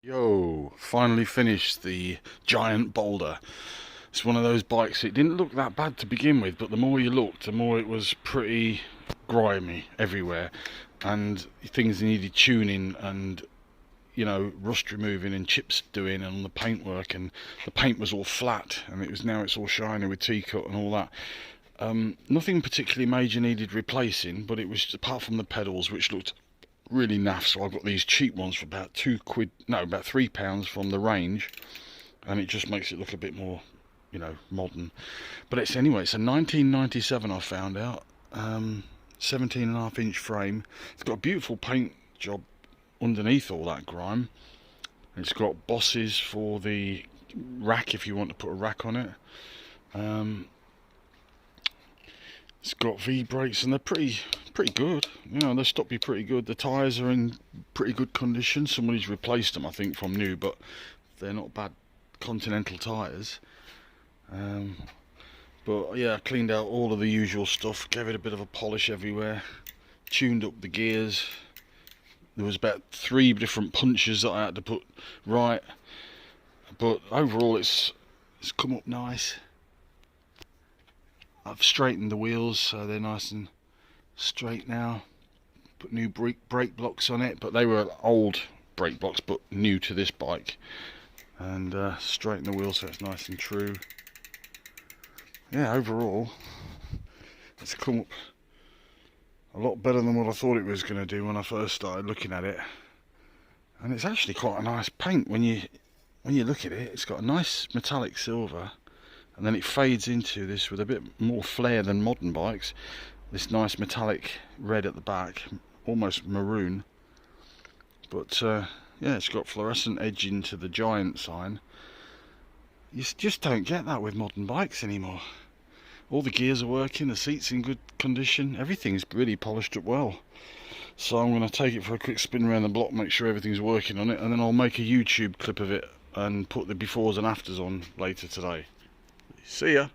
Yo, finally finished the Giant Boulder. It's one of those bikes, it didn't look that bad to begin with, but the more you looked, the more it was pretty grimy everywhere. And things needed tuning and, rust removing and chips doing and the paintwork. And the paint was all flat and it's all shiny with T-cut and all that. Nothing particularly major needed replacing, but it was apart from the pedals, which looked really naff. So I got these cheap ones for about about £3 from the range, and it just makes it look a bit more, modern. But it's a 1997, I found out. 17.5-inch frame. It's got a beautiful paint job underneath all that grime. It's got bosses for the rack if you want to put a rack on it. It's got V-brakes and they're pretty good. They stop you pretty good. The tyres are in pretty good condition. Somebody's replaced them, I think, from new, but they're not bad Continental tyres. But yeah, I cleaned out all of the usual stuff, gave it a bit of a polish everywhere, tuned up the gears. There was about 3 different punches that I had to put right, but overall it's come up nice. I've straightened the wheels so they're nice and straight now. Put new brake blocks on it, but they were old brake blocks but new to this bike. And straighten the wheels so it's nice and true. Yeah, overall it's come up a lot better than what I thought it was going to do when I first started looking at it. And it's actually quite a nice paint when you look at it. It's got a nice metallic silver, and then it fades into this with a bit more flair than modern bikes. This nice metallic red at the back, almost maroon. But yeah, it's got fluorescent edging to the Giant sign. You just don't get that with modern bikes anymore. All the gears are working, the seat's in good condition, everything's really polished up well. So I'm going to take it for a quick spin around the block, make sure everything's working on it, and then I'll make a YouTube clip of it and put the befores and afters on later today. See ya!